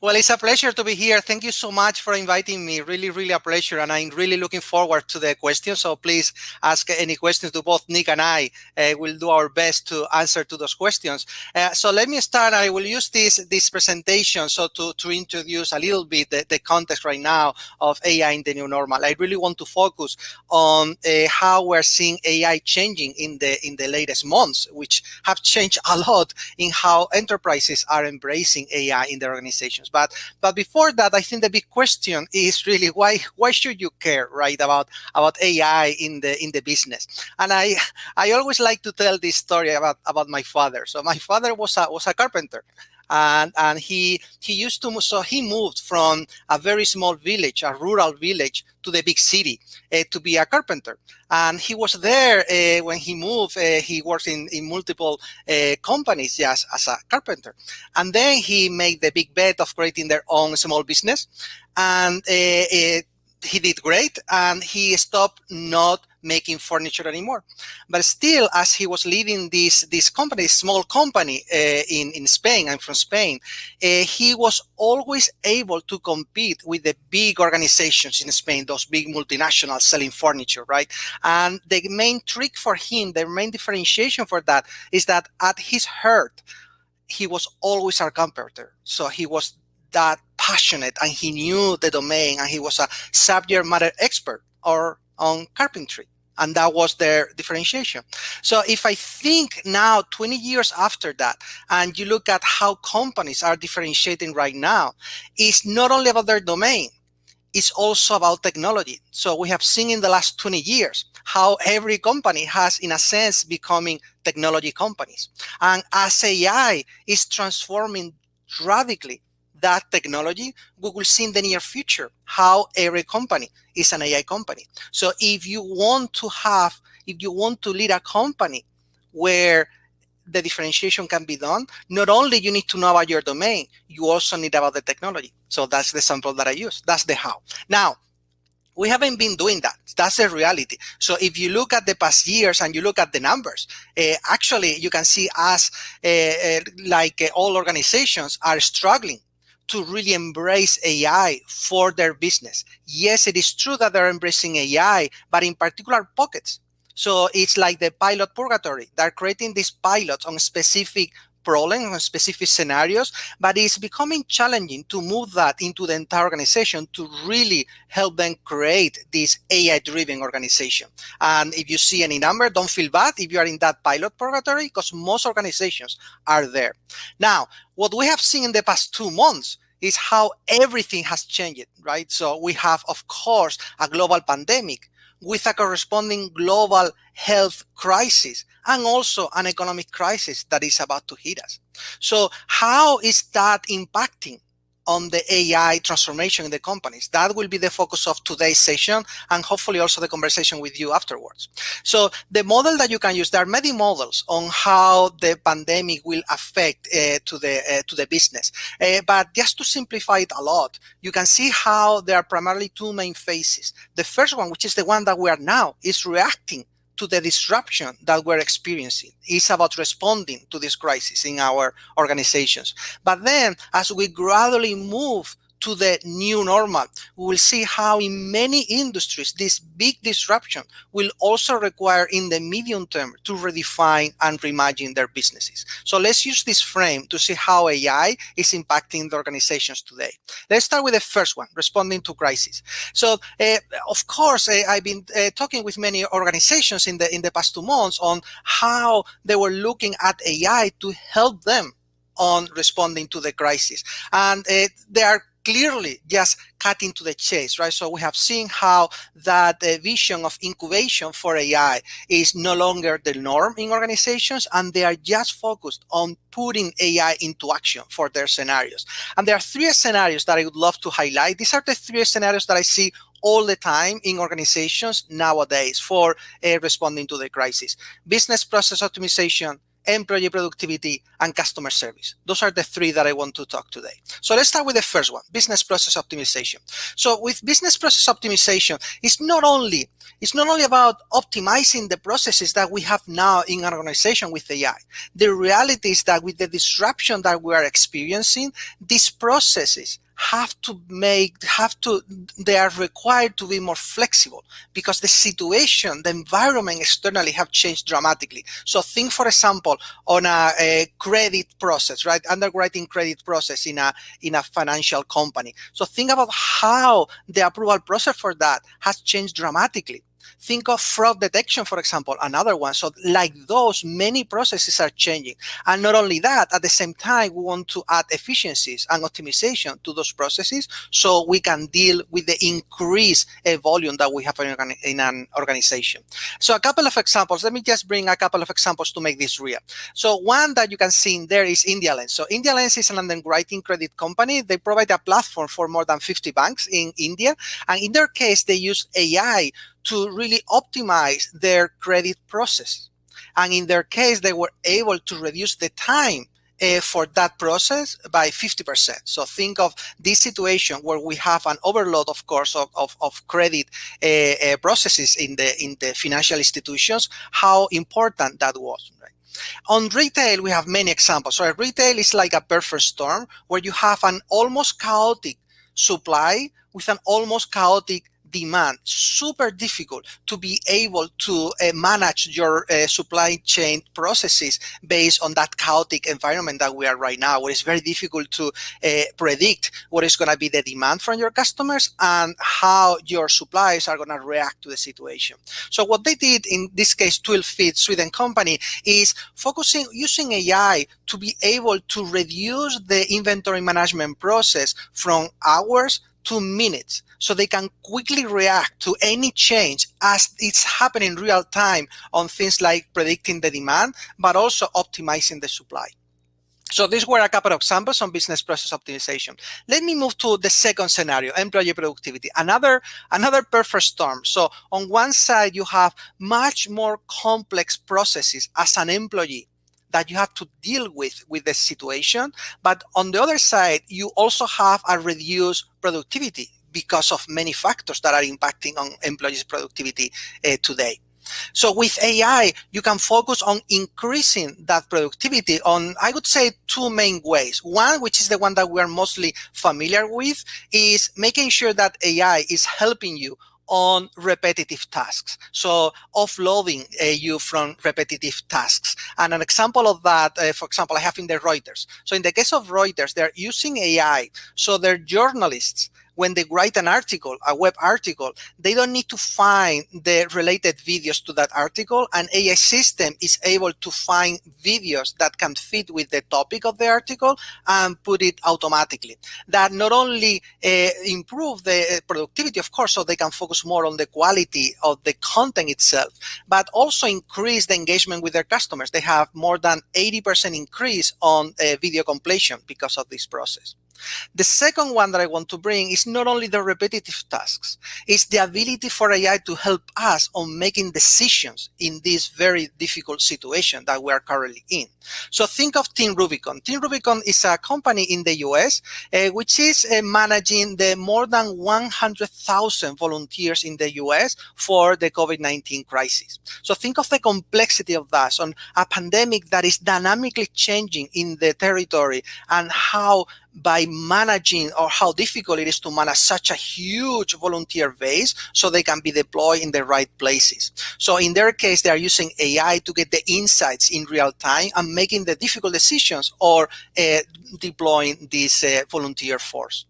Well, it's a pleasure to be here. Thank you so much for inviting me. Really, really a pleasure. And I'm really looking forward to the questions. So please ask any questions to both Nick and I. We'll do our best to answer to those questions. So let me start. I will use this presentation to introduce a little bit the context right now of AI in the new normal. I really want to focus on how we're seeing AI changing in the latest months, which have changed a lot in how enterprises are embracing AI in their organizations. But before that, I think the big question is really why should you care, right, about AI in the business? And I always like to tell this story about my father. So my father was a carpenter. And he used to move, so he moved from a very small village, a rural village, to the big city to be a carpenter. And he was there when he moved. He worked in multiple companies just as a carpenter. And then he made the big bet of creating their own small business. And he did great, and he stopped not making furniture anymore. But still, as he was leading this company, small company in Spain, I'm from Spain, he was always able to compete with the big organizations in Spain, those big multinationals selling furniture, right? And the main trick for him, the main differentiation for that is that at his heart, he was always a carpenter. So he was that passionate, and he knew the domain, and he was a subject matter expert on carpentry. And that was their differentiation. So if I think now, 20 years after that, and you look at how companies are differentiating right now, it's not only about their domain, it's also about technology. So we have seen in the last 20 years how every company has, in a sense, becoming technology companies. And as AI is transforming radically that technology, we will see in the near future how every company is an AI company. So if you want to lead a company where the differentiation can be done, not only you need to know about your domain, you also need about the technology. So that's the sample that I use. That's the how. Now, we haven't been doing that. That's the reality. So if you look at the past years and you look at the numbers, actually you can see us, all organizations are struggling to really embrace AI for their business. Yes, it is true that they're embracing AI, but in particular pockets. So it's like the pilot purgatory. They're creating these pilots on specific problems, on specific scenarios, but it's becoming challenging to move that into the entire organization to really help them create this AI-driven organization. And if you see any number, don't feel bad if you are in that pilot purgatory, because most organizations are there. Now, what we have seen in the past 2 months is how everything has changed, right? So we have, of course, a global pandemic with a corresponding global health crisis and also an economic crisis that is about to hit us. So how is that impacting on the AI transformation in the companies? That will be the focus of today's session, and hopefully also the conversation with you afterwards. So the model that you can use, there are many models on how the pandemic will affect to the business. But just to simplify it a lot, you can see how there are primarily 2 main phases. The first one, which is the one that we are now, is reacting to the disruption that we're experiencing. It's about responding to this crisis in our organizations. But then, as we gradually move to the new normal, we will see how in many industries, this big disruption will also require in the medium term to redefine and reimagine their businesses. So let's use this frame to see how AI is impacting the organizations today. Let's start with the first one, responding to crisis. So of course, I've been talking with many organizations in the past 2 months on how they were looking at AI to help them on responding to the crisis. And they are clearly just cutting to the chase, right? So we have seen how that vision of incubation for AI is no longer the norm in organizations, and they are just focused on putting AI into action for their scenarios. And there are 3 scenarios that I would love to highlight. These are the 3 scenarios that I see all the time in organizations nowadays for responding to the crisis: business process optimization, employee productivity, and customer service. Those are the three that I want to talk today. So let's start with the first one, business process optimization. So with business process optimization, it's not only about optimizing the processes that we have now in an organization with AI. The reality is that with the disruption that we are experiencing, these processes they are required to be more flexible because the situation, the environment externally have changed dramatically. So think, for example, on a credit process, right? Underwriting credit process in a financial company. So think about how the approval process for that has changed dramatically. Think of fraud detection, for example, another one. So like those, many processes are changing. And not only that, at the same time, we want to add efficiencies and optimization to those processes so we can deal with the increased volume that we have in an organization. So a couple of examples. Let me just bring a couple of examples to make this real. So one that you can see in there is IndiaLens. So IndiaLens is an underwriting credit company. They provide a platform for more than 50 banks in India. And in their case, they use AI to really optimize their credit process. And in their case, they were able to reduce the time for that process by 50%. So think of this situation where we have an overload, of course, of credit processes in the financial institutions, how important that was. Right? On retail, we have many examples. So retail is like a perfect storm where you have an almost chaotic supply with an almost chaotic demand. Super difficult to be able to manage your supply chain processes based on that chaotic environment that we are right now, where it's very difficult to predict what is going to be the demand from your customers and how your suppliers are going to react to the situation. So what they did in this case, 12 Feet Sweden company, is using AI to be able to reduce the inventory management process from hours to minutes, so they can quickly react to any change as it's happening in real time on things like predicting the demand, but also optimizing the supply. So these were a couple of examples on business process optimization. Let me move to the second scenario, employee productivity, another perfect storm. So on one side, you have much more complex processes as an employee that you have to deal with the situation. But on the other side, you also have a reduced productivity because of many factors that are impacting on employees' productivity today. So with AI, you can focus on increasing that productivity on, I would say, two main ways. One, which is the one that we're mostly familiar with, is making sure that AI is helping you on repetitive tasks. So offloading you from repetitive tasks. And an example of that, for example, I have in the Reuters. So in the case of Reuters, they're using AI. So their journalists, when they write an article, a web article, they don't need to find the related videos to that article. An AI system is able to find videos that can fit with the topic of the article and put it automatically. That not only improve the productivity, of course, so they can focus more on the quality of the content itself, but also increase the engagement with their customers. They have more than 80% increase on video completion because of this process. The second one that I want to bring is not only the repetitive tasks, it's the ability for AI to help us on making decisions in this very difficult situation that we are currently in. So think of Team Rubicon. Team Rubicon is a company in the US which is managing the more than 100,000 volunteers in the US for the COVID-19 crisis. So think of the complexity of that on a pandemic that is dynamically changing in the territory, and how by managing, or how difficult it is to manage such a huge volunteer base so they can be deployed in the right places. So in their case, they are using AI to get the insights in real time and making the difficult decisions or deploying this volunteer force.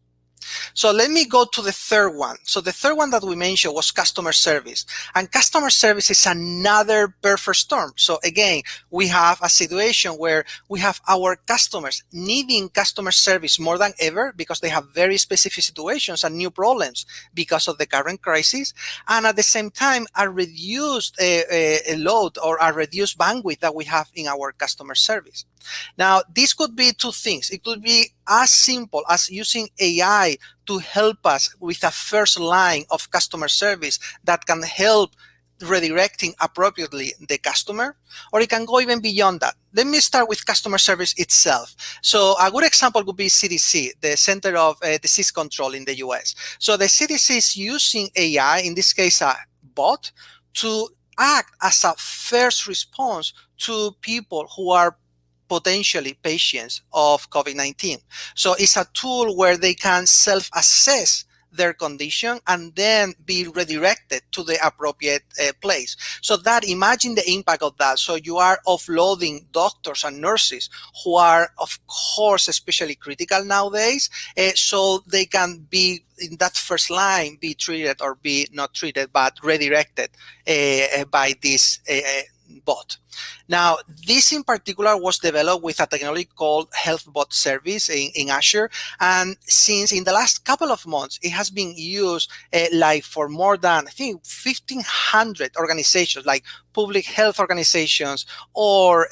So let me go to the third one. So the third one that we mentioned was customer service. And customer service is another perfect storm. So again, we have a situation where we have our customers needing customer service more than ever because they have very specific situations and new problems because of the current crisis. And at the same time, a reduced load or a reduced bandwidth that we have in our customer service. Now, this could be two things. It could be as simple as using AI to help us with a first line of customer service that can help redirecting appropriately the customer, or it can go even beyond that. Let me start with customer service itself. So a good example would be CDC, the Center of Disease Control in the US. So the CDC is using AI, in this case a bot, to act as a first response to people who are potentially patients of COVID-19. So it's a tool where they can self-assess their condition and then be redirected to the appropriate place. So that, imagine the impact of that. So you are offloading doctors and nurses who are, of course, especially critical nowadays, so they can be in that first line, be treated or be not treated, but redirected by this bot. Now, this in particular was developed with a technology called HealthBot Service in Azure. And since in the last couple of months, it has been used like for more than, I think, 1,500 organizations, like public health organizations or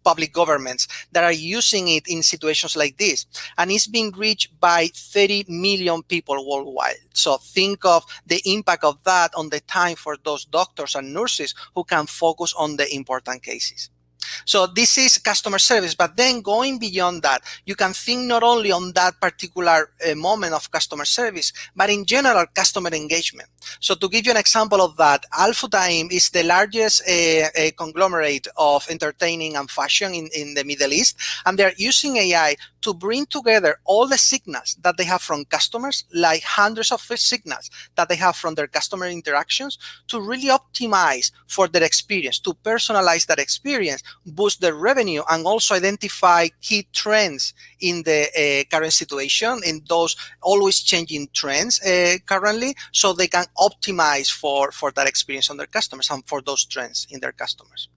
public governments that are using it in situations like this. And it's being reached by 30 million people worldwide. So think of the impact of that on the time for those doctors and nurses who can focus on the important cases. So this is customer service, but then going beyond that, you can think not only on that particular moment of customer service, but in general customer engagement. So to give you an example of that, Al Futtaim is the largest conglomerate of entertaining and fashion in the Middle East, and they're using AI to bring together all the signals that they have from customers, like hundreds of signals that they have from their customer interactions, to really optimize for their experience, to personalize that experience, boost their revenue, and also identify key trends in the current situation, in those always changing trends currently, so they can optimize for that experience on their customers and for those trends in their customers.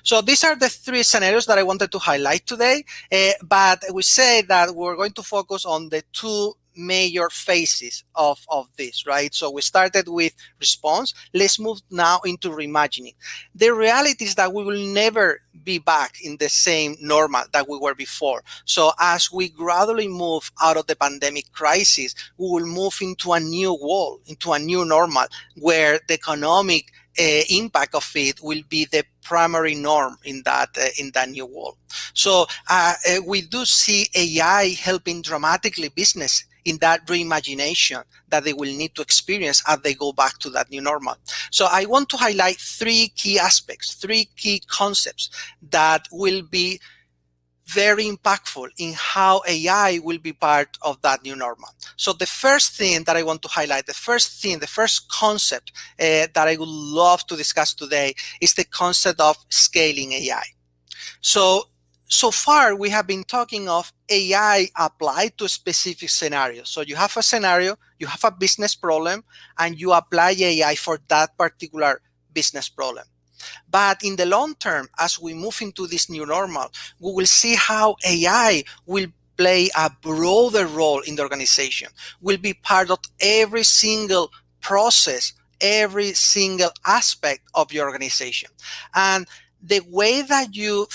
So these are the three scenarios that I wanted to highlight today, but we say that we're going to focus on the two major phases of this, right? So we started with response. Let's move now into reimagining. The reality is that we will never be back in the same normal that we were before. So as we gradually move out of the pandemic crisis, we will move into a new world, into a new normal, where the economic impact of it will be the primary norm in that new world. So we do see AI helping dramatically business in that reimagination that they will need to experience as they go back to that new normal. So I want to highlight three key aspects, three key concepts that will be very impactful in how AI will be part of that new normal. So the first thing that I want to highlight, the first concept that I would love to discuss today is the concept of scaling AI. So far, we have been talking of AI applied to specific scenarios. So you have a scenario, you have a business problem, and you apply AI for that particular business problem. But in the long term, as we move into this new normal, we will see how AI will play a broader role in the organization, will be part of every single process, every single aspect of your organization. And the way that you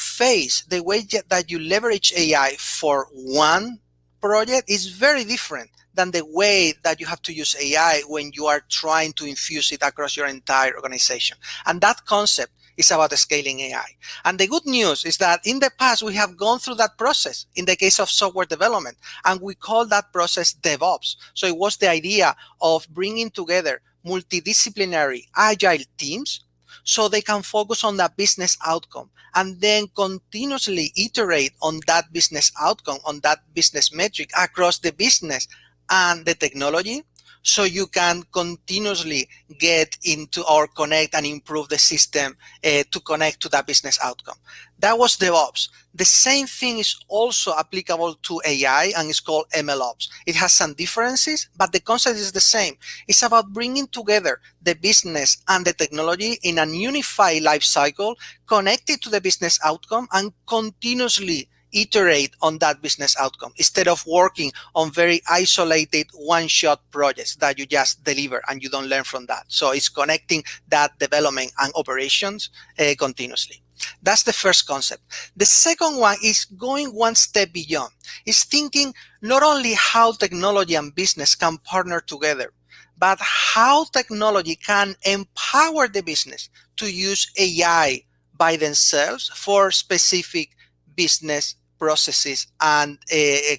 the way that you leverage AI for one project is very different than the way that you have to use AI when you are trying to infuse it across your entire organization. And that concept is about scaling AI. And the good news is that in the past, we have gone through that process in the case of software development, and we call that process DevOps. So it was the idea of bringing together multidisciplinary agile teams so they can focus on that business outcome and then continuously iterate on that business outcome, on that business metric across the business and the technology, so you can continuously get into or connect and improve the system to connect to that business outcome. That was DevOps. The same thing is also applicable to AI, and it's called MLOps. It has some differences, but the concept is the same. It's about bringing together the business and the technology in a unified life cycle, connected to the business outcome, and continuously iterate on that business outcome instead of working on very isolated one-shot projects that you just deliver and you don't learn from that. So it's connecting that development and operations continuously. That's the first concept. The second one is going one step beyond. It's thinking not only how technology and business can partner together, but how technology can empower the business to use AI by themselves for specific business processes and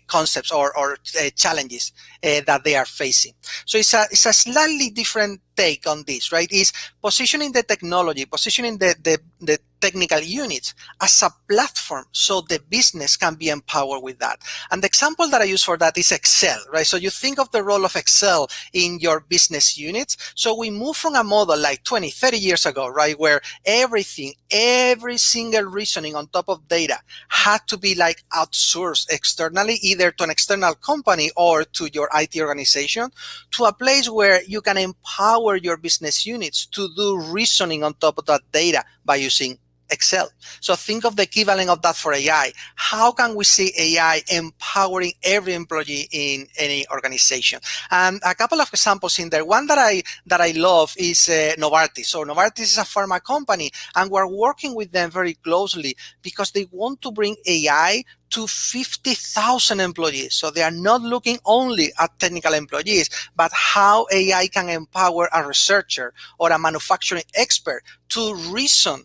concepts or challenges that they are facing. So it's a slightly different take on this, right? Is positioning the technology, positioning the technical units as a platform so the business can be empowered with that. And the example that I use for that is Excel, right? So you think of the role of Excel in your business units. So we move from a model like 20, 30 years ago, right? Where everything, every single reasoning on top of data had to be like outsourced externally, either to an external company or to your IT organization, to a place where you can empower your business units to do reasoning on top of that data by using Excel. So think of the equivalent of that for AI. How can we see AI empowering every employee in any organization? And a couple of examples in there. One that I love is Novartis. So Novartis is a pharma company, and we're working with them very closely because they want to bring AI to 50,000 employees. So they are not looking only at technical employees, but how AI can empower a researcher or a manufacturing expert to reason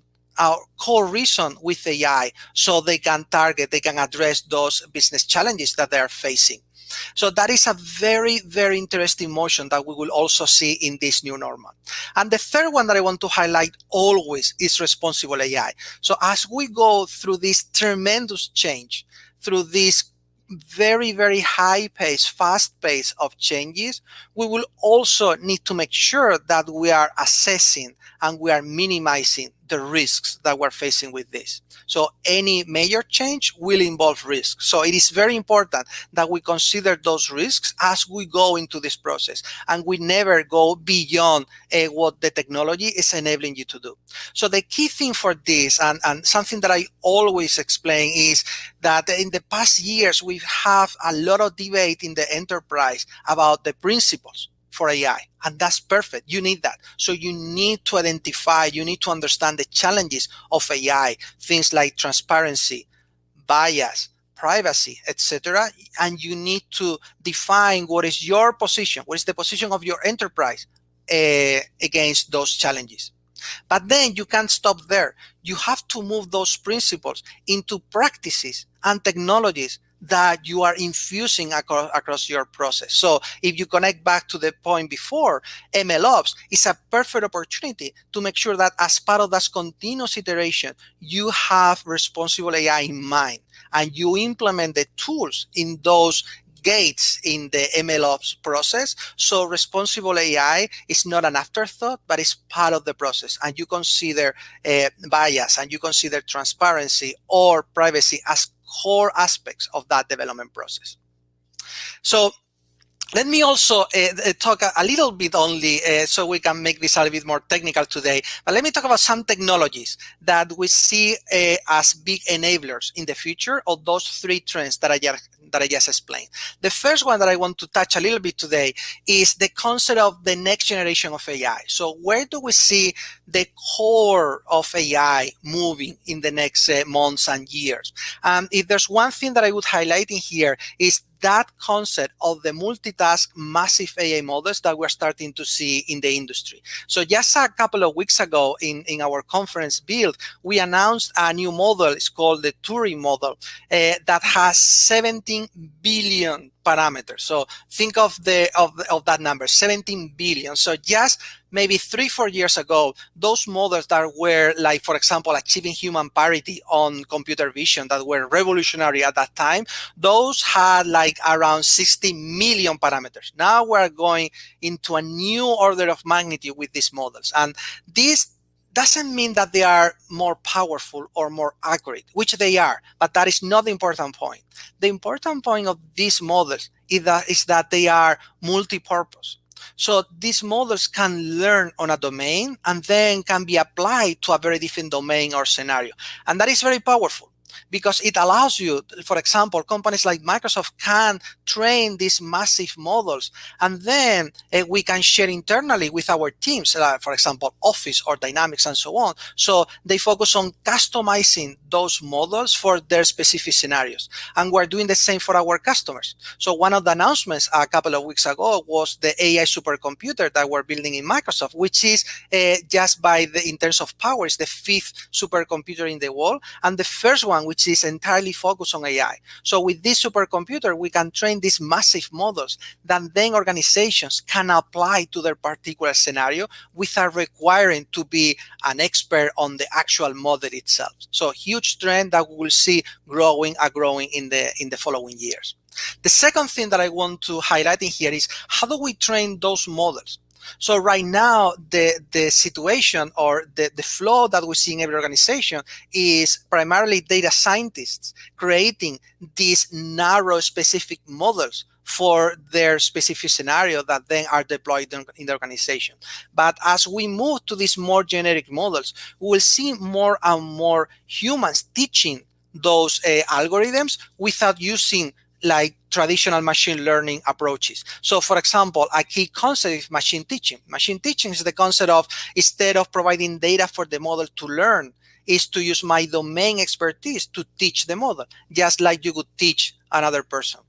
co-reason with AI so they can target, they can address those business challenges that they are facing. So that is a very, very interesting motion that we will also see in this new normal. And the third one that I want to highlight always is responsible AI. So as we go through this tremendous change, through this very, very high pace, fast pace of changes, we will also need to make sure that we are assessing and we are minimizing the risks that we're facing with this. So any major change will involve risk. So it is very important that we consider those risks as we go into this process, and we never go beyond what the technology is enabling you to do. So the key thing for this, and something that I always explain, is that in the past years, we have a lot of debate in the enterprise about the principles for AI. And that's perfect. You need that. So you need to identify, you need to understand the challenges of AI, things like transparency, bias, privacy, etc. And you need to define what is your position, what is the position of your enterprise against those challenges. But then you can't stop there. You have to move those principles into practices and technologies that you are infusing across your process. So if you connect back to the point before, MLOps is a perfect opportunity to make sure that as part of that continuous iteration, you have responsible AI in mind and you implement the tools in those gates in the MLOps process. So responsible AI is not an afterthought, but it's part of the process. And you consider bias and you consider transparency or privacy as core aspects of that development process. So let me also talk a little bit only so we can make this a little bit more technical today. But let me talk about some technologies that we see as big enablers in the future of those three trends that I just explained. The first one that I want to touch a little bit today is the concept of the next generation of AI. So where do we see the core of AI moving in the next months and years? If there's one thing that I would highlight in here is that concept of the multitask massive AI models that we're starting to see in the industry. So just a couple of weeks ago in our conference build, we announced a new model. It's called the Turing model that has 17 billion parameters. So think of that number, 17 billion. So just maybe 3-4 years ago, those models that were like, for example, achieving human parity on computer vision that were revolutionary at that time, those had like around 60 million parameters. Now we're going into a new order of magnitude with these models. And this doesn't mean that they are more powerful or more accurate, which they are, but that is not the important point. The important point of these models is that they are multi-purpose. So these models can learn on a domain and then can be applied to a very different domain or scenario. And that is very powerful. because it allows you, for example, companies like Microsoft can train these massive models, and then we can share internally with our teams, for example, Office or Dynamics and so on. So they focus on customizing those models for their specific scenarios. And we're doing the same for our customers. So one of the announcements a couple of weeks ago was the AI supercomputer that we're building in Microsoft, which is just in terms of power, is the 5th supercomputer in the world, and the first one which is entirely focused on AI. So with this supercomputer, we can train these massive models that then organizations can apply to their particular scenario without requiring to be an expert on the actual model itself. So huge trend that we will see growing in the following years. The second thing that I want to highlight in here is how do we train those models? So right now, the situation or the flow that we see in every organization is primarily data scientists creating these narrow specific models for their specific scenario that then are deployed in the organization. But as we move to these more generic models, we will see more and more humans teaching those algorithms without using like traditional machine learning approaches. So for example, a key concept is machine teaching. Machine teaching is the concept of, instead of providing data for the model to learn, is to use my domain expertise to teach the model, just like you would teach another person.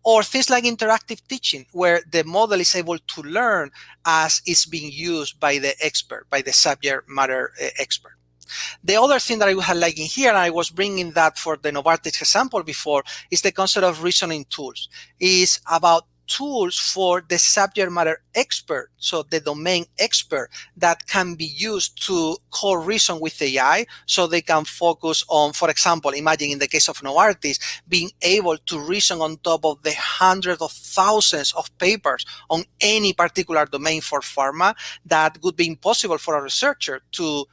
Or things like interactive teaching, where the model is able to learn as it's being used by the expert, by the subject matter expert. The other thing that I would highlight in here, and I was bringing that for the Novartis example before, is the concept of reasoning tools. Is about tools for the subject matter expert, so the domain expert, that can be used to co-reason with AI, so they can focus on, for example, imagine in the case of Novartis, being able to reason on top of the hundreds of thousands of papers on any particular domain for pharma that would be impossible for a researcher to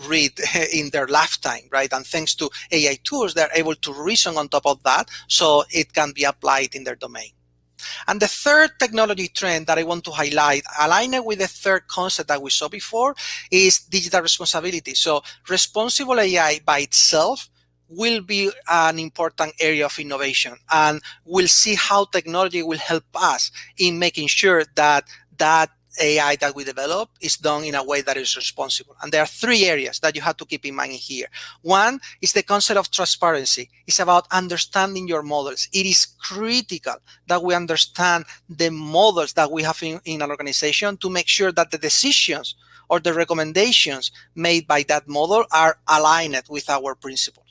read in their lifetime, right? And thanks to AI tools, they're able to reason on top of that, so it can be applied in their domain. And the third technology trend that I want to highlight, aligned with the third concept that we saw before, is digital responsibility. So responsible AI by itself will be an important area of innovation, and we'll see how technology will help us in making sure that AI that we develop is done in a way that is responsible. And there are three areas that you have to keep in mind here. One is the concept of transparency. It's about understanding your models. It is critical that we understand the models that we have in an organization to make sure that the decisions or the recommendations made by that model are aligned with our principles.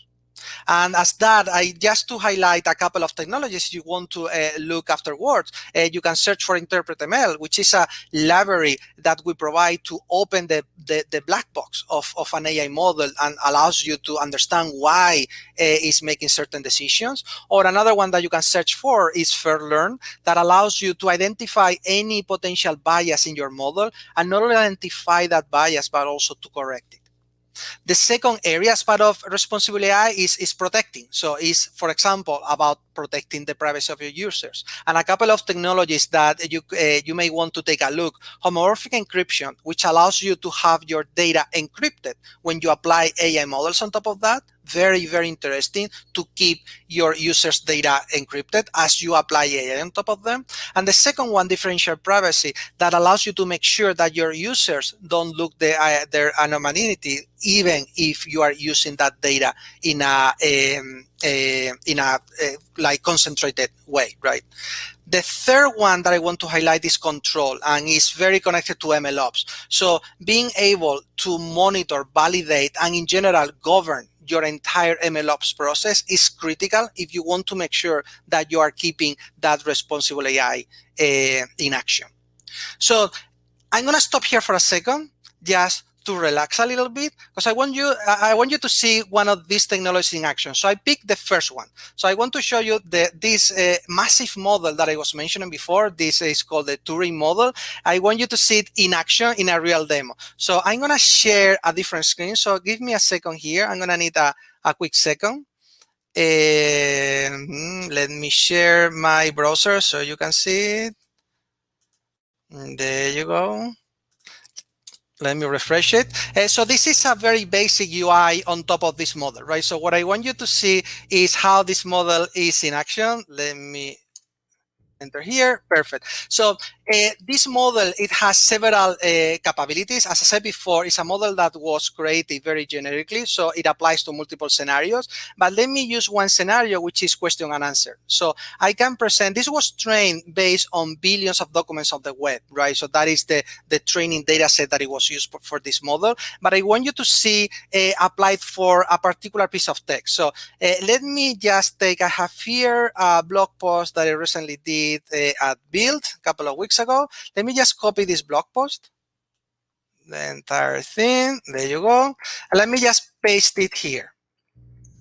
And as that, just to highlight a couple of technologies you want to look afterwards, you can search for InterpretML, which is a library that we provide to open the black box of an AI model and allows you to understand why it's making certain decisions. Or another one that you can search for is FairLearn, that allows you to identify any potential bias in your model, and not only identify that bias, but also to correct it. The second area as part of responsible AI is protecting. So is, for example, about protecting the privacy of your users. And a couple of technologies that you may want to take a look. Homomorphic encryption, which allows you to have your data encrypted when you apply AI models on top of that. Very, very interesting to keep your users' data encrypted as you apply AI on top of them. And the second one, differential privacy, that allows you to make sure that your users don't look their anonymity, even if you are using that data in a like concentrated way, right? The third one that I want to highlight is control, and is very connected to MLOps. So being able to monitor, validate, and in general govern your entire MLOps process is critical if you want to make sure that you are keeping that responsible AI in action. So I'm going to stop here for a second, just to relax a little bit, because I want you to see one of these technologies in action. So I picked the first one. So I want to show you this massive model that I was mentioning before. This is called the Turing model. I want you to see it in action in a real demo. So I'm going to share a different screen. So give me a second here. I'm going to need a quick second. Let me share my browser so you can see it. There you go. Let me refresh it. So this is a very basic UI on top of this model, right? So what I want you to see is how this model is in action. Let me enter here. Perfect. So this model, it has several capabilities. As I said before, it's a model that was created very generically, so it applies to multiple scenarios. But let me use one scenario, which is question and answer. So I can present, this was trained based on billions of documents of the web, right? So that is the training data set that it was used for this model. But I want you to see applied for a particular piece of text. So let me just take, I have here a blog post that I recently did at Build a couple of weeks ago. Let me just copy this blog post, the entire thing. There you go. And let me just paste it here.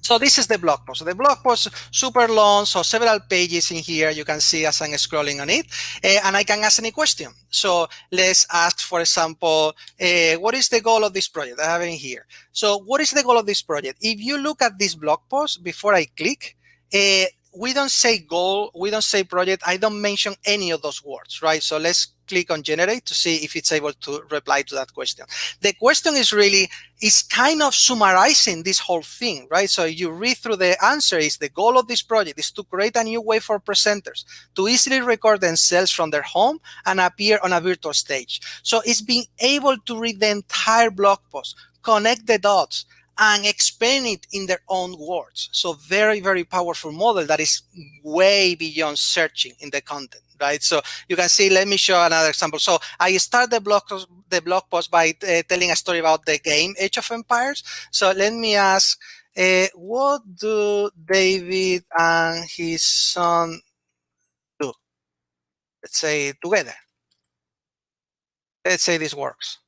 So this is the blog post. So the blog post super long, so several pages in here. You can see as I'm scrolling on it, and I can ask any question. So let's ask, for example, what is the goal of this project? I have it in here. So what is the goal of this project? If you look at this blog post before I click, we don't say goal, we don't say project. I don't mention any of those words, right? So let's click on generate to see if it's able to reply to that question. The question is really, it's kind of summarizing this whole thing, right? So you read through the answer is the goal of this project is to create a new way for presenters to easily record themselves from their home and appear on a virtual stage. So it's being able to read the entire blog post, connect the dots, and explain it in their own words. So very, very powerful model that is way beyond searching in the content, right? So you can see, let me show another example. So I start the blog post by telling a story about the game Age of Empires. So let me ask, what do David and his son do? Let's say together. Let's say this works.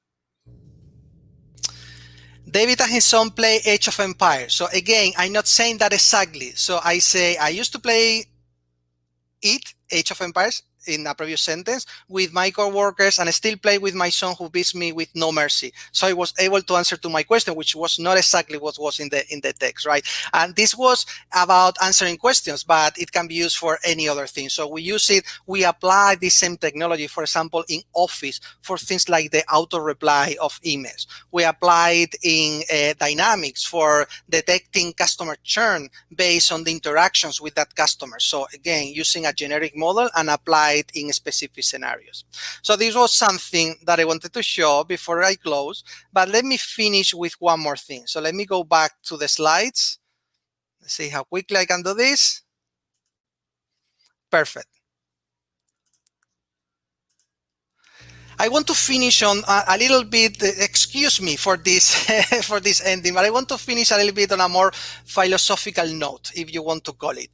David and his son play Age of Empires. So again, I'm not saying that exactly. So I say, I used to play Age of Empires, in a previous sentence, with my coworkers, and I still play with my son who beats me with no mercy. So I was able to answer to my question, which was not exactly what was in the text, right? And this was about answering questions, but it can be used for any other thing. So we use it, we apply the same technology, for example, in Office for things like the auto reply of emails. We apply it in Dynamics for detecting customer churn based on the interactions with that customer. So again, using a generic model and apply it in specific scenarios. So this was something that I wanted to show before I close, but let me finish with one more thing. So let me go back to the slides. Let's see how quickly I can do this. Perfect. I want to finish on a little bit, excuse me for this for this ending, but I want to finish a little bit on a more philosophical note, if you want to call it.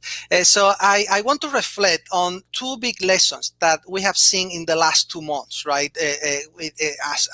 So I want to reflect on two big lessons that we have seen in the last 2 months, right?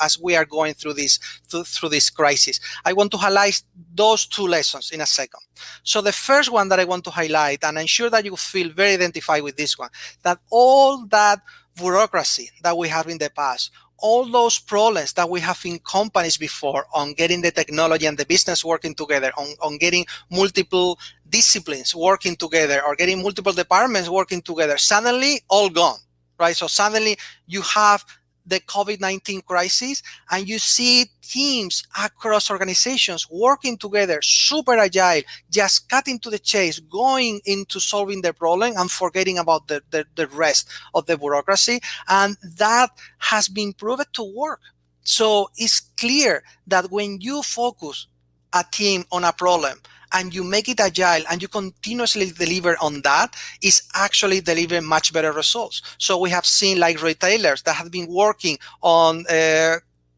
As we are going through this crisis. I want to highlight those two lessons in a second. So the first one that I want to highlight, and I'm sure that you feel very identified with this one, that all that bureaucracy that we have in the past, all those problems that we have in companies before on getting the technology and the business working together, on getting multiple disciplines working together or getting multiple departments working together, suddenly all gone, right? So suddenly you have the COVID-19 crisis and you see teams across organizations working together, super agile, just cutting to the chase, going into solving the problem and forgetting about the rest of the bureaucracy. And that has been proven to work. So it's clear that when you focus a team on a problem and you make it agile and you continuously deliver on that, is actually delivering much better results. So we have seen like retailers that have been working on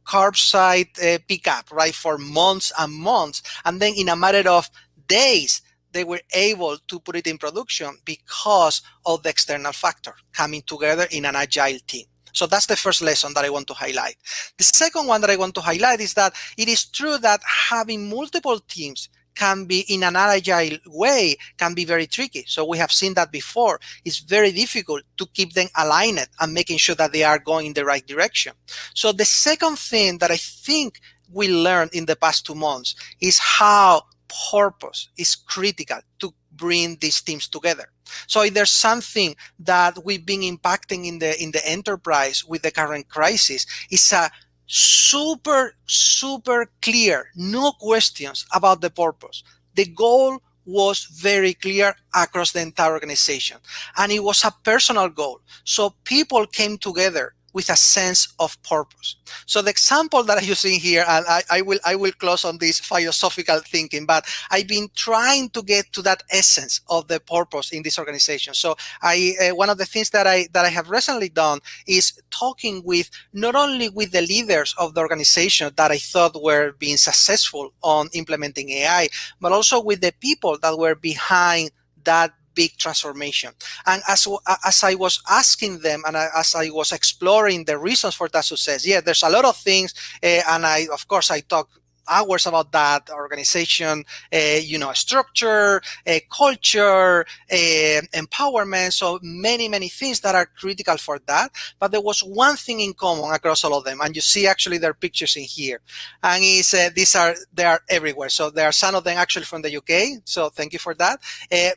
curbside pickup, right, for months and months. And then in a matter of days, they were able to put it in production because of the external factor coming together in an agile team. So that's the first lesson that I want to highlight. The second one that I want to highlight is that it is true that having multiple teams can be in an agile way can be very tricky. So we have seen that before. It's very difficult to keep them aligned and making sure that they are going in the right direction. So the second thing that I think we learned in the past 2 months is how purpose is critical to bring these teams together. So if there's something that we've been impacting in the enterprise with the current crisis, it's a super, super clear. No questions about the purpose. The goal was very clear across the entire organization. And it was a personal goal. So people came together with a sense of purpose. So the example that I'm using here, and I will close on this philosophical thinking, but I've been trying to get to that essence of the purpose in this organization. So one of the things that I have recently done is talking with not only with the leaders of the organization that I thought were being successful on implementing AI, but also with the people that were behind that big transformation. And as I was asking them, and as I was exploring the reasons for that success, yeah, there's a lot of things, and of course I talk hours about that organization, structure, culture, empowerment. So many things that are critical for that. But there was one thing in common across all of them, and you see actually their pictures in here, and they are everywhere. So there are some of them actually from the UK. So thank you for that.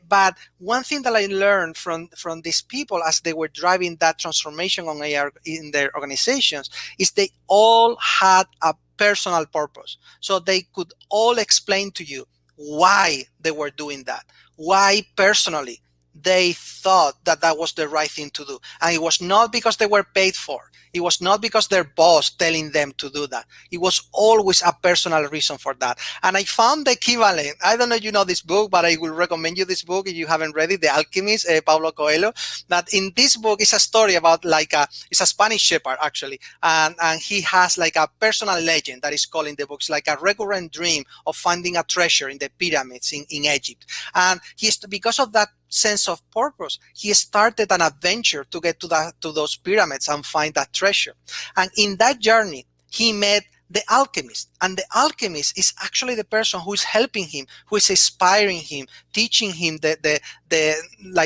But one thing that I learned from these people as they were driving that transformation on AI in their organizations is they all had a personal purpose. So they could all explain to you why they were doing that, why personally they thought that that was the right thing to do. And it was not because they were paid for. It was not because their boss telling them to do that. It was always a personal reason for that. And I found the equivalent. I don't know if you know this book, but I will recommend you this book if you haven't read it, The Alchemist, Paulo Coelho. That in this book is a story about it's a Spanish shepherd actually. And he has like a personal legend that is called in the books, like a recurrent dream of finding a treasure in the pyramids in Egypt. And because of that sense of purpose, he started an adventure to get to those pyramids and find that treasure. And in that journey, he met the alchemist, and the alchemist is actually the person who is helping him, who is inspiring him, teaching him the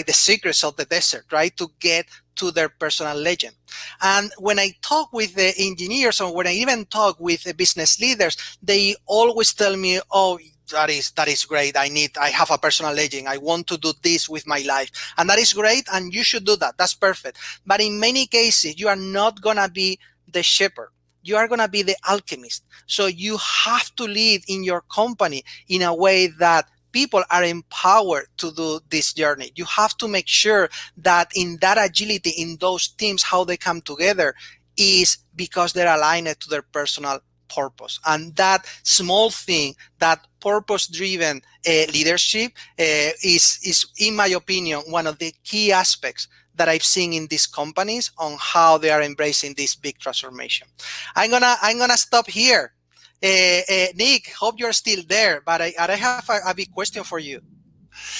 secrets of the desert, right, to get to their personal legend. And when I talk with the engineers, or when I even talk with the business leaders, they always tell me, oh, that is great. I have a personal legend. I want to do this with my life. And that is great. And you should do that. That's perfect. But in many cases, you are not going to be the shepherd. You are going to be the alchemist. So you have to lead in your company in a way that people are empowered to do this journey. You have to make sure that in that agility, in those teams, how they come together is because they're aligned to their personal purpose. And that small thing, that purpose-driven leadership is, in my opinion, one of the key aspects that I've seen in these companies on how they are embracing this big transformation. I'm gonna stop here. Nick, hope you're still there, but I have a big question for you.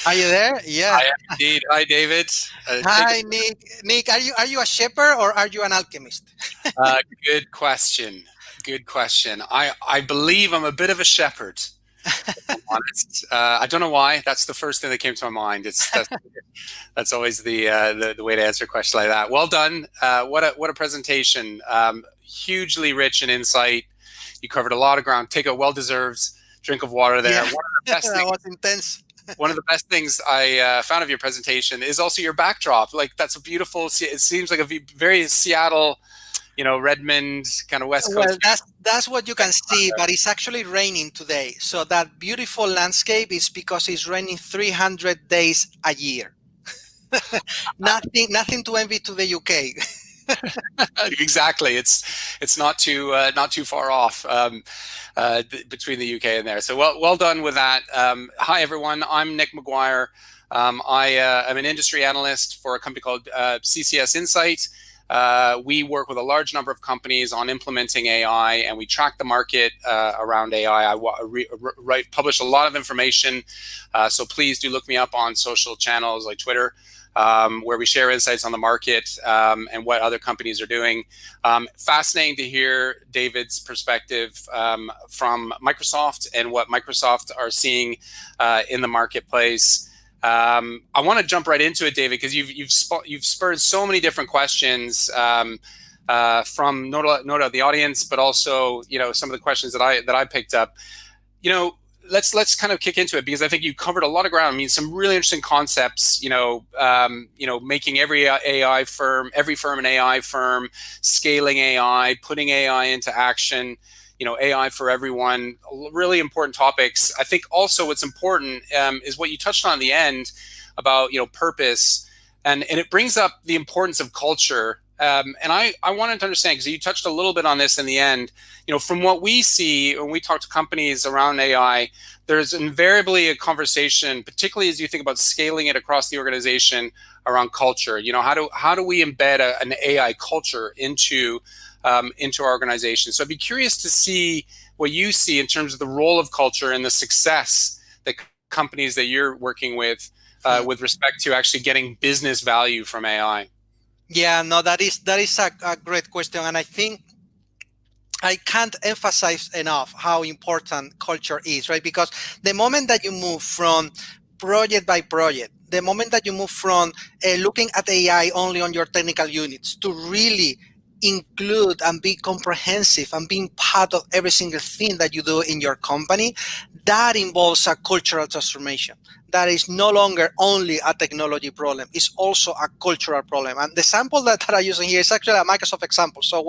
Are you there? Yeah. I am indeed. Hi, David. Hi, Nick. Nick, are you a shepherd or are you an alchemist? Good question. Good question. I believe I'm a bit of a shepherd, if I'm honest. I don't know why. That's the first thing that came to my mind. That's always the way to answer a question like that. Well done. What a presentation. Hugely rich in insight. You covered a lot of ground. Take a well-deserved drink of water there. Yeah. One of the best that was intense. One of the best things I found of your presentation is also your backdrop. Like, that's a beautiful. It seems like a very Seattle, Redmond kind of West Coast. Well, that's what you can see, but it's actually raining today. So that beautiful landscape is because it's raining 300 days a year. Nothing to envy to the UK. Exactly. It's not too far off between the UK and there. So well done with that. Hi everyone. I'm Nick Mcguire. I am an industry analyst for a company called CCS Insight. We work with a large number of companies on implementing AI, and we track the market around AI. I publish a lot of information, so please do look me up on social channels like Twitter, where we share insights on the market and what other companies are doing. Fascinating to hear David's perspective from Microsoft and what Microsoft are seeing in the marketplace. I want to jump right into it, David, because you've spurred so many different questions from no doubt the audience, but also some of the questions that I picked up. let's kind of kick into it, because I think you covered a lot of ground. I mean, some really interesting concepts. Making every firm an AI firm, scaling AI, putting AI into action. AI for everyone. Really important topics. I think also what's important is what you touched on at the end about purpose, and it brings up the importance of culture. And I wanted to understand, because you touched a little bit on this in the end, from what we see when we talk to companies around AI, there's invariably a conversation, particularly as you think about scaling it across the organization, around culture. How do we embed an AI culture into our organization? So I'd be curious to see what you see in terms of the role of culture and the success that companies that you're working with respect to actually getting business value from AI. Yeah, no, that is a great question, and I think I can't emphasize enough how important culture is, right? Because the moment that you move from project by project, the moment that you move from looking at AI only on your technical units to really include and be comprehensive and being part of every single thing that you do in your company, that involves a cultural transformation. That is no longer only a technology problem, it's also a cultural problem. And the sample that I'm using here is actually a Microsoft example. So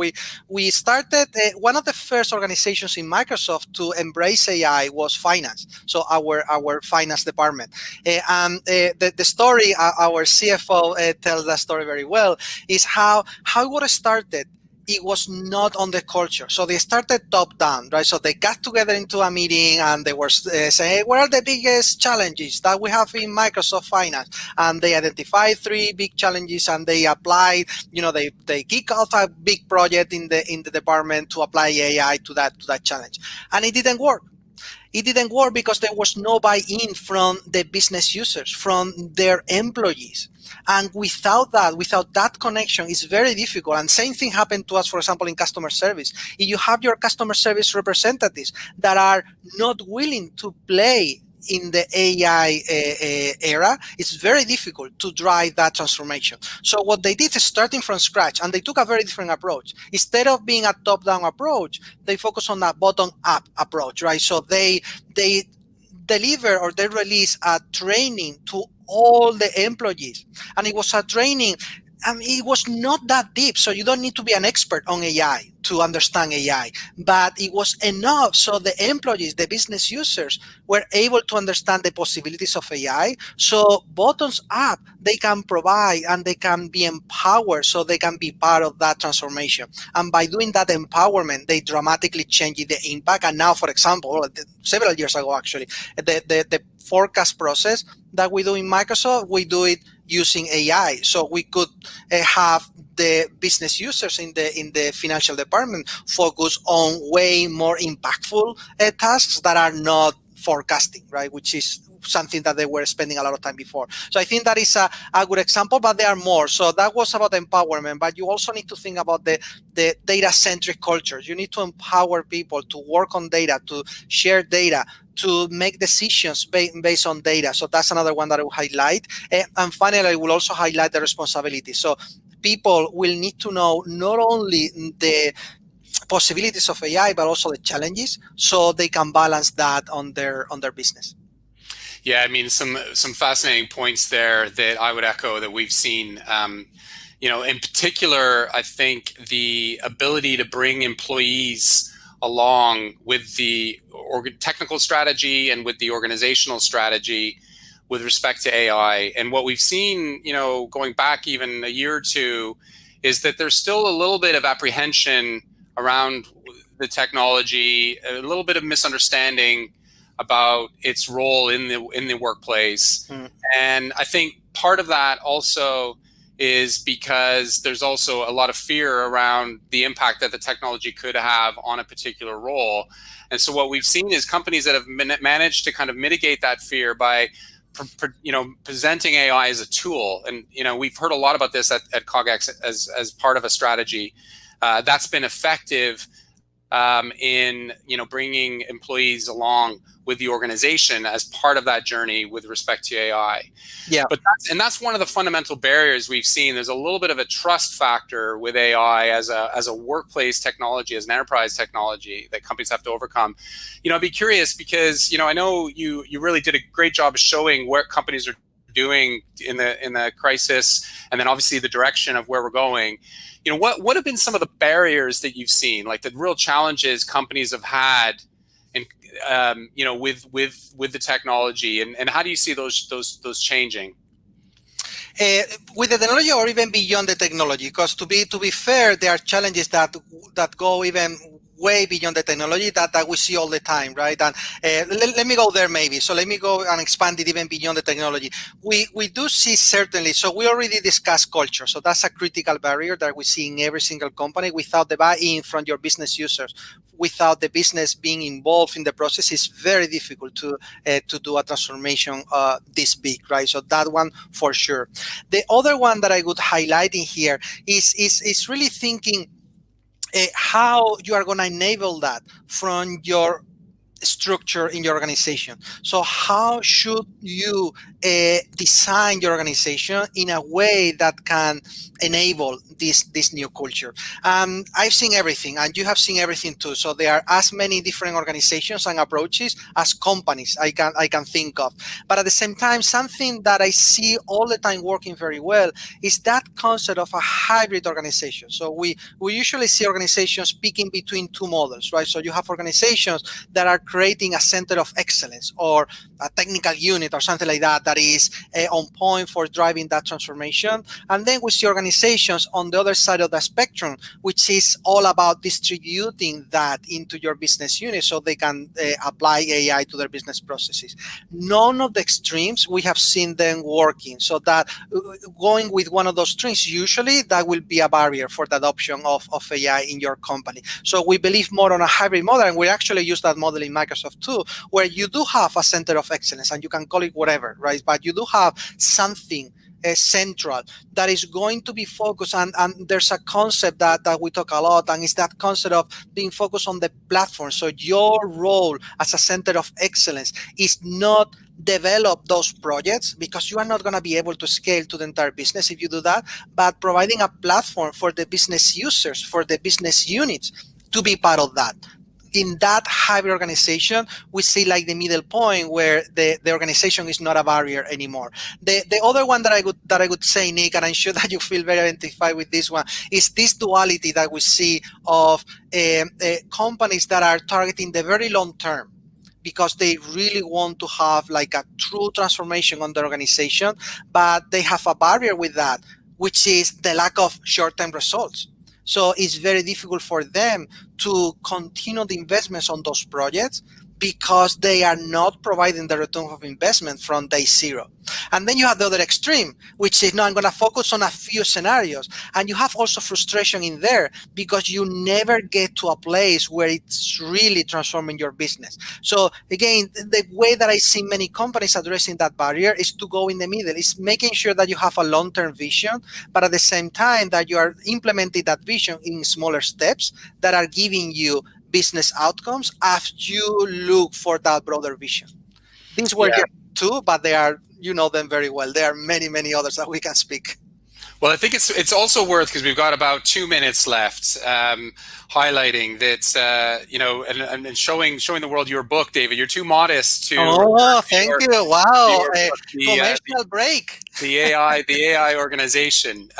we started, one of the first organizations in Microsoft to embrace AI was finance. So our finance department. The story, our CFO tells that story very well, is how it was started. It was not on the culture. So they started top down, right? So they got together into a meeting and they were saying, hey, what are the biggest challenges that we have in Microsoft Finance? And they identified 3 big challenges and they applied, they kick off a big project in the department to apply AI to that challenge. And it didn't work. It didn't work because there was no buy-in from the business users, from their employees. And without that connection, it's very difficult. And same thing happened to us, for example, in customer service. If you have your customer service representatives that are not willing to play in the AI era, it's very difficult to drive that transformation. So what they did is starting from scratch, and they took a very different approach. Instead of being a top-down approach, they focus on a bottom-up approach, right? So they deliver or they release a training to all the employees, and it was a training. It was not that deep, so you don't need to be an expert on AI to understand AI, but it was enough so the employees, the business users, were able to understand the possibilities of AI. So bottoms up, they can provide and they can be empowered so they can be part of that transformation. And by doing that empowerment, they dramatically change the impact. And now, for example, several years ago, actually, the forecast process that we do in Microsoft, we do it using AI. So we could have the business users in the financial department focus on way more impactful tasks that are not forecasting, right? Which is something that they were spending a lot of time before. So I think that is a good example, but there are more. So that was about empowerment, but you also need to think about the data-centric culture. You need to empower people to work on data, to share data, to make decisions based on data. So that's another one that I will highlight. And finally, I will also highlight the responsibility. So people will need to know not only the possibilities of AI, but also the challenges, so they can balance that on their business. Yeah, I mean, some fascinating points there that I would echo that we've seen. In particular, I think the ability to bring employees along with the technical strategy and with the organizational strategy with respect to AI. And what we've seen, going back even a year or two, is that there's still a little bit of apprehension around the technology, a little bit of misunderstanding about its role in the workplace. And I think part of that also is because there's also a lot of fear around the impact that the technology could have on a particular role. And so what we've seen is companies that have managed to kind of mitigate that fear by presenting AI as a tool. And we've heard a lot about this at CogX as part of a strategy that's been effective in bringing employees along with the organization as part of that journey with respect to AI. Yeah. But that's one of the fundamental barriers we've seen. There's a little bit of a trust factor with AI as a workplace technology, as an enterprise technology that companies have to overcome. I'd be curious because I know you really did a great job of showing where companies are doing in the crisis, and then obviously the direction of where we're going. What have been some of the barriers that you've seen, like the real challenges companies have had in with the technology, and how do you see those changing? With the technology, or even beyond the technology, because to be fair, there are challenges that go even way beyond the technology that we see all the time, right? And let me go there maybe. So let me go and expand it even beyond the technology. We do see certainly, so we already discussed culture. So that's a critical barrier that we see in every single company. Without the buy-in from your business users, without the business being involved in the process, it's very difficult to do a transformation this big, right? So that one for sure. The other one that I would highlight in here is really thinking how you are going to enable that from your structure in your organization. So how should you design your organization in a way that can enable this new culture? I've seen everything, and you have seen everything too. So there are as many different organizations and approaches as companies I can think of. But at the same time, something that I see all the time working very well is that concept of a hybrid organization. So we usually see organizations picking between two models, right? So you have organizations that are creating a center of excellence or a technical unit or something like that is on point for driving that transformation. And then we see organizations on the other side of the spectrum, which is all about distributing that into your business unit so they can apply AI to their business processes. None of the extremes, we have seen them working. So that going with one of those streams, usually that will be a barrier for the adoption of AI in your company. So we believe more on a hybrid model, and we actually use that model in Microsoft too, where you do have a center of excellence, and you can call it whatever, right? But you do have something central that is going to be focused, and there's a concept that we talk a lot, and it's that concept of being focused on the platform. So your role as a center of excellence is not develop those projects, because you are not going to be able to scale to the entire business if you do that, but providing a platform for the business users, for the business units to be part of that. In that hybrid organization, we see like the middle point where the organization is not a barrier anymore. The other one that I would say, Nick, and I'm sure that you feel very identified with this one, is this duality that we see of companies that are targeting the very long term, because they really want to have like a true transformation on the organization, but they have a barrier with that, which is the lack of short-term results. So it's very difficult for them to continue the investments on those projects because they are not providing the return of investment from day zero. And then you have the other extreme, which is, no, I'm going to focus on a few scenarios. And you have also frustration in there because you never get to a place where it's really transforming your business. So again, the way that I see many companies addressing that barrier is to go in the middle. It's making sure that you have a long-term vision, but at the same time that you are implementing that vision in smaller steps that are giving you business outcomes as you look for that broader vision. These were just two, but they are, you know them very well. There are many, many others that we can speak. Well, I think it's also worth, because we've got about 2 minutes left, highlighting that and showing the world your book, David. You're too modest to. Oh, thank you! Wow, commercial break. The AI organization.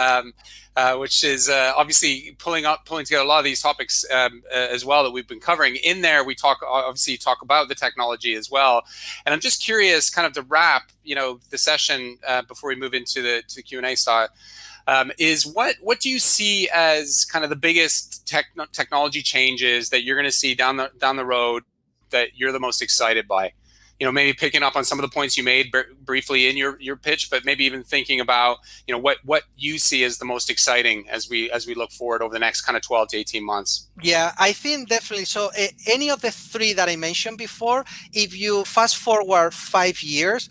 Which is obviously pulling together a lot of these topics as well that we've been covering. In there, we talk about the technology as well. And I'm just curious, kind of to wrap, the session before we move into the Q&A style, is what do you see as kind of the biggest technology changes that you're going to see down the road that you're the most excited by? Maybe picking up on some of the points you made, briefly in your pitch, but maybe even thinking about, what you see as the most exciting as we look forward over the next kind of 12 to 18 months. Yeah, I think definitely. So any of the three that I mentioned before, if you fast forward 5 years,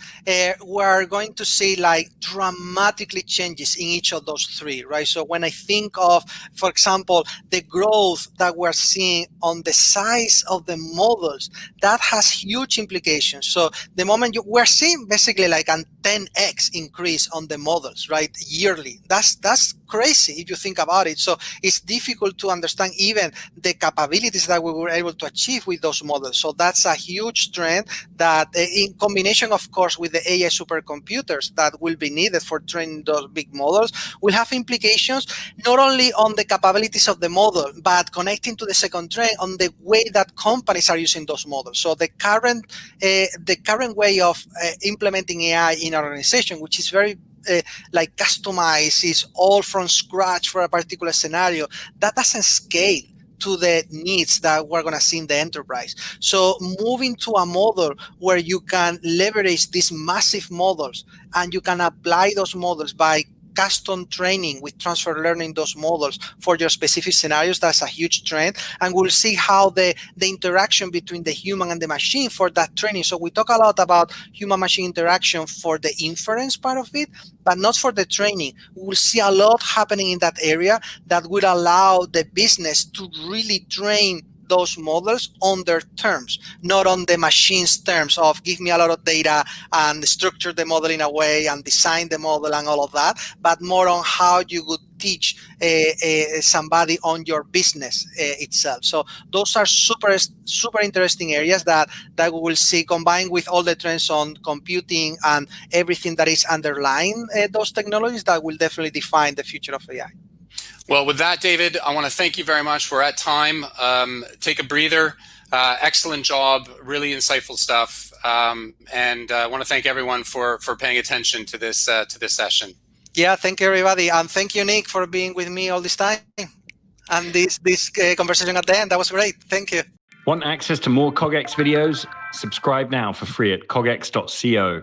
we're going to see like dramatically changes in each of those three, right? So when I think of, for example, the growth that we're seeing on the size of the models, that has huge implications. So the moment we're seeing basically like a 10x increase on the models, right, yearly. That's crazy if you think about it. So it's difficult to understand even the capabilities that we were able to achieve with those models. So that's a huge trend that, in combination, of course, with the AI supercomputers that will be needed for training those big models, will have implications not only on the capabilities of the model, but connecting to the second trend on the way that companies are using those models. So the current way of implementing AI in an organization, which is very like customized, is all from scratch for a particular scenario, that doesn't scale to the needs that we're going to see in the enterprise. So moving to a model where you can leverage these massive models and you can apply those models by custom training with transfer learning those models for your specific scenarios, that's a huge trend. And we'll see how the interaction between the human and the machine for that training. So we talk a lot about human-machine interaction for the inference part of it, but not for the training. We'll see a lot happening in that area that will allow the business to really train those models on their terms, not on the machine's terms of give me a lot of data and structure the model in a way and design the model and all of that, but more on how you would teach somebody on your business itself. So those are super interesting areas that we will see, combined with all the trends on computing and everything that is underlying those technologies, that will definitely define the future of AI. Well, with that, David, I want to thank you very much. We're at time. Take a breather. Excellent job. Really insightful stuff. And I want to thank everyone for paying attention to this session. Yeah, thank you, everybody. And thank you, Nick, for being with me all this time. And this conversation at the end, that was great. Thank you. Want access to more CogX videos? Subscribe now for free at cogx.co.